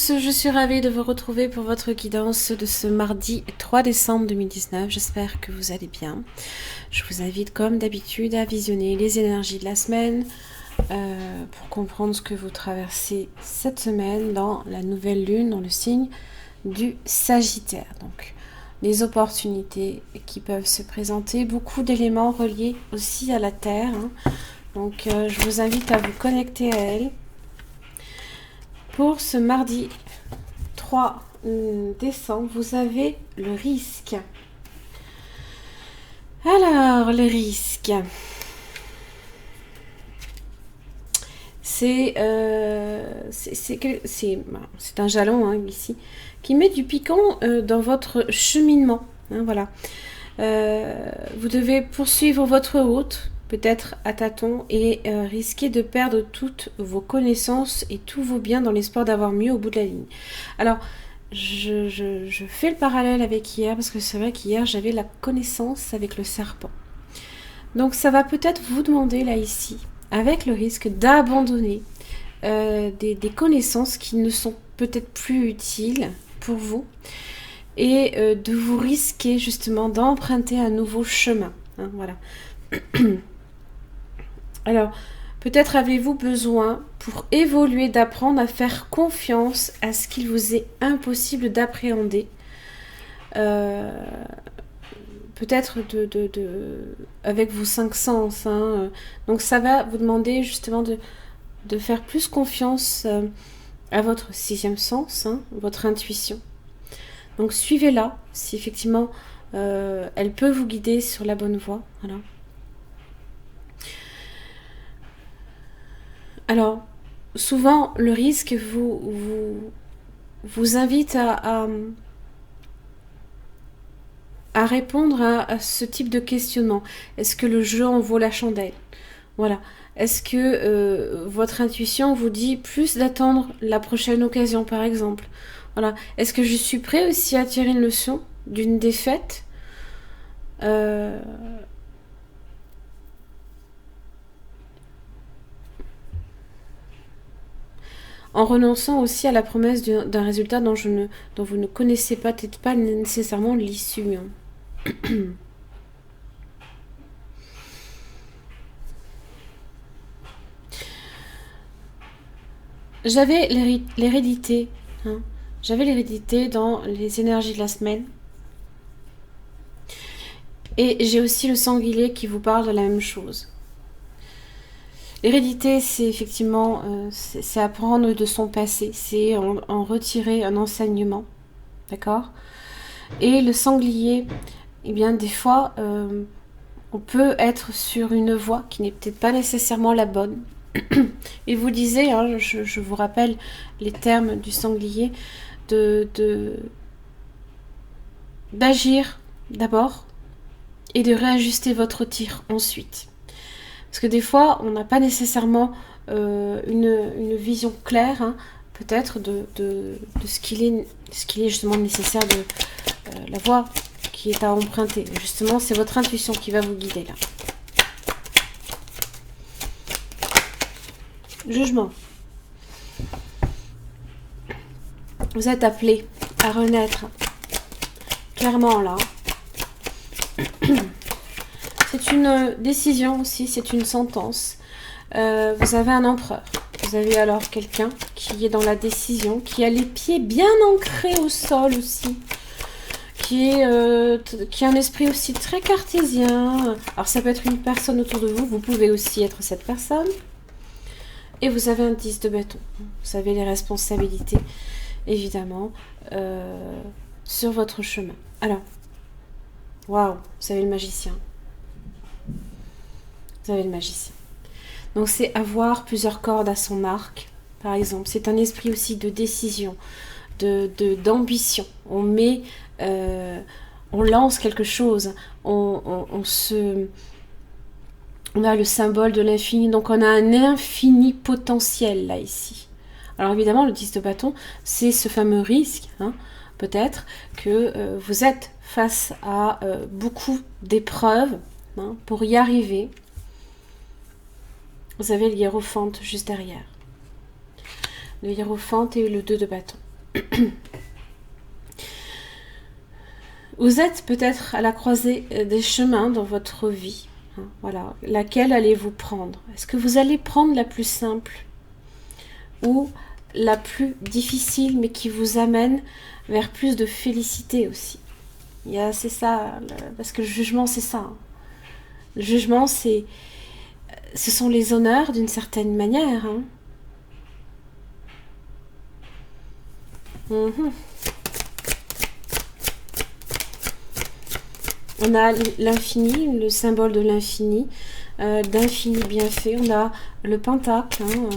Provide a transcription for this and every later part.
tous, je suis ravie de vous retrouver pour votre guidance de ce mardi 3 décembre 2019. J'espère que vous allez bien. Je vous invite comme d'habitude à visionner les énergies de la semaine pour comprendre ce que vous traversez cette semaine dans la nouvelle lune, dans le signe du Sagittaire. Donc, les opportunités qui peuvent se présenter, beaucoup d'éléments reliés aussi à la Terre. Donc, je vous invite à vous connecter à elle. Pour ce mardi 3 décembre, vous avez le risque. Alors, le risque. C'est un jalon ici, qui met du piquant dans votre cheminement. Voilà. Vous devez poursuivre votre route, peut-être à tâtons, et risquer de perdre toutes vos connaissances et tous vos biens dans l'espoir d'avoir mieux au bout de la ligne. Alors, je fais le parallèle avec hier, parce que c'est vrai qu'hier, j'avais la connaissance avec le serpent. Donc, ça va peut-être vous demander, là, ici, avec le risque d'abandonner des connaissances qui ne sont peut-être plus utiles pour vous, et de vous risquer, justement, d'emprunter un nouveau chemin. Voilà. Alors, peut-être avez-vous besoin, pour évoluer, d'apprendre à faire confiance à ce qu'il vous est impossible d'appréhender. Peut-être avec vos 5 sens. Donc, ça va vous demander justement de faire plus confiance à votre 6e sens, votre intuition. Donc, suivez-la, si effectivement elle peut vous guider sur la bonne voie. Voilà. Alors, souvent, le risque vous invite à répondre à ce type de questionnement. Est-ce que le jeu en vaut la chandelle? Voilà. Est-ce que votre intuition vous dit plus d'attendre la prochaine occasion, par exemple? Voilà. Est-ce que je suis prêt aussi à tirer une leçon d'une défaite? En renonçant aussi à la promesse d'un résultat dont vous ne connaissez peut-être pas nécessairement l'issue. J'avais l'hérédité. J'avais l'hérédité dans les énergies de la semaine. Et j'ai aussi le sanglier qui vous parle de la même chose. L'hérédité, c'est effectivement c'est apprendre de son passé, c'est en retirer un enseignement, d'accord? Et le sanglier, eh bien des fois, on peut être sur une voie qui n'est peut-être pas nécessairement la bonne. Il vous disait, je vous rappelle les termes du sanglier, d'agir d'abord et de réajuster votre tir ensuite. Parce que des fois, on n'a pas nécessairement une vision claire, peut-être, de ce qu'il est justement nécessaire, de la voie qui est à emprunter. Justement, c'est votre intuition qui va vous guider là. Jugement. Vous êtes appelé à renaître. Clairement là. C'est une décision aussi, c'est une sentence. Vous avez un empereur. Vous avez alors quelqu'un qui est dans la décision, qui a les pieds bien ancrés au sol aussi, qui a un esprit aussi très cartésien. Alors ça peut être une personne autour de vous, vous pouvez aussi être cette personne. Et vous avez un 10 de bâton. Vous avez les responsabilités, évidemment, sur votre chemin. Alors, waouh, vous avez le magicien. Vous avez le magicien. Donc c'est avoir plusieurs cordes à son arc, par exemple. C'est un esprit aussi de décision, d'ambition. On lance quelque chose. On a le symbole de l'infini. Donc on a un infini potentiel là, ici. Alors évidemment, le 10 de bâton, c'est ce fameux risque, peut-être, que vous êtes face à beaucoup d'épreuves pour y arriver. Vous avez le hiérophante juste derrière. Le hiérophante et le 2 de bâton. Vous êtes peut-être à la croisée des chemins dans votre vie. Hein, voilà. Laquelle allez-vous prendre? Est-ce que vous allez prendre la plus simple ou la plus difficile, mais qui vous amène vers plus de félicité aussi? C'est ça, parce que le jugement, c'est ça. Hein. Le jugement, ce sont les honneurs d'une certaine manière. Hein. On a l'infini, le symbole de l'infini, d'infini bienfait. On a le pentacle, hein,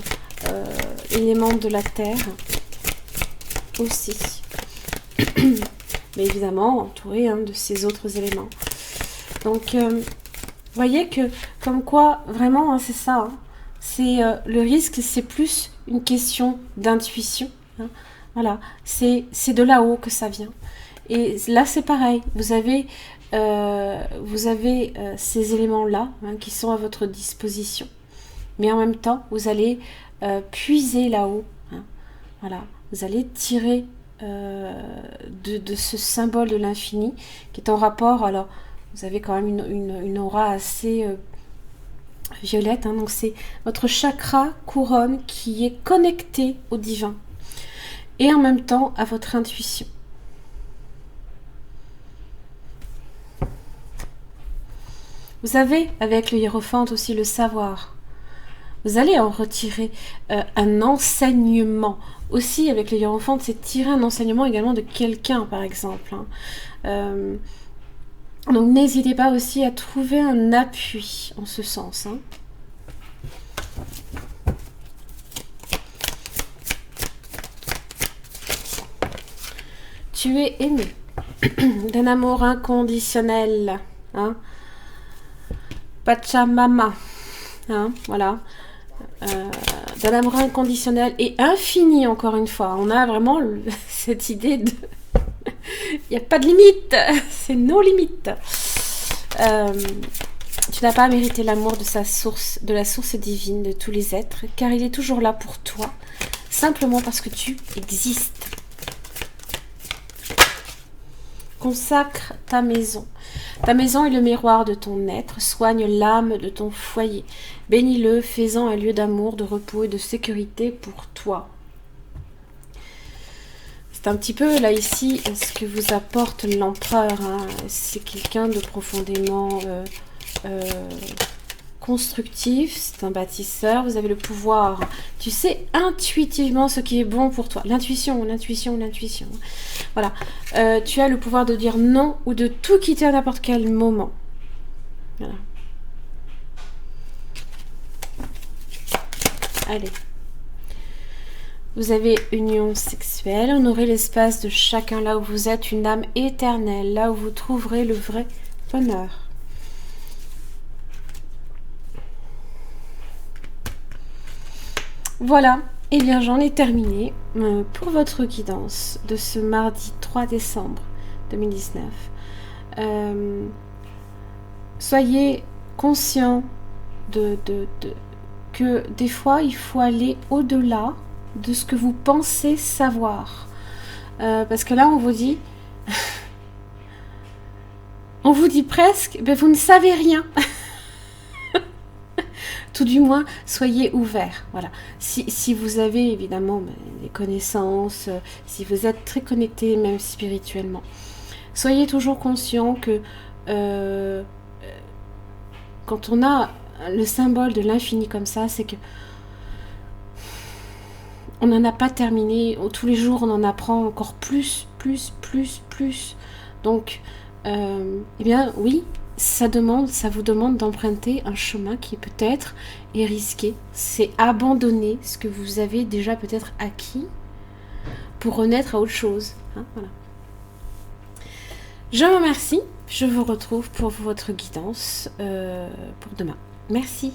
élément de la terre aussi. Mais évidemment entouré de ces autres éléments. Donc, voyez que, comme quoi, vraiment, hein, c'est ça. Hein, c'est le risque, c'est plus une question d'intuition. Hein, voilà, c'est de là-haut que ça vient. Et là, c'est pareil. Vous avez ces éléments-là hein, qui sont à votre disposition. Mais en même temps, vous allez puiser là-haut. Hein, voilà, vous allez tirer de ce symbole de l'infini qui est en rapport. Alors, vous avez quand même une aura assez violette. Hein, donc, c'est votre chakra couronne qui est connecté au divin et en même temps à votre intuition. Vous avez, avec le hiérophante aussi, le savoir. Vous allez en retirer un enseignement. Aussi, avec le hiérophante, c'est tirer un enseignement également de quelqu'un, par exemple. Hein. Donc, n'hésitez pas aussi à trouver un appui en ce sens. Hein. Tu es aimé d'un amour inconditionnel. Hein. Pachamama, hein, voilà, d'un amour inconditionnel et infini, encore une fois. On a vraiment cette idée de... Il n'y a pas de limite, c'est nos limites. Tu n'as pas à mériter l'amour de la source divine de tous les êtres, car il est toujours là pour toi, simplement parce que tu existes. Consacre ta maison. Ta maison est le miroir de ton être, soigne l'âme de ton foyer. Bénis-le, fais-en un lieu d'amour, de repos et de sécurité pour toi. C'est un petit peu, là, ici, ce que vous apporte l'empereur. Hein. C'est quelqu'un de profondément constructif, c'est un bâtisseur, vous avez le pouvoir. Tu sais intuitivement ce qui est bon pour toi. L'intuition. Voilà. Tu as le pouvoir de dire non ou de tout quitter à n'importe quel moment. Voilà. Allez. Vous avez union sexuelle. Honorez l'espace de chacun là où vous êtes, une âme éternelle, là où vous trouverez le vrai bonheur. Voilà, et bien j'en ai terminé pour votre guidance de ce mardi 3 décembre 2019. Soyez conscients que des fois il faut aller au-delà de ce que vous pensez savoir. Parce que là on vous dit presque, ben vous ne savez rien. Tout du moins, soyez ouverts. Voilà. Si vous avez évidemment des connaissances, si vous êtes très connecté, même spirituellement, soyez toujours conscient que quand on a le symbole de l'infini comme ça, c'est que on n'en a pas terminé. Tous les jours, on en apprend encore plus. Donc, eh bien, oui. Ça vous demande d'emprunter un chemin qui peut-être est risqué. C'est abandonner ce que vous avez déjà peut-être acquis pour renaître à autre chose. Hein, voilà. Je vous remercie. Je vous retrouve pour votre guidance pour demain. Merci.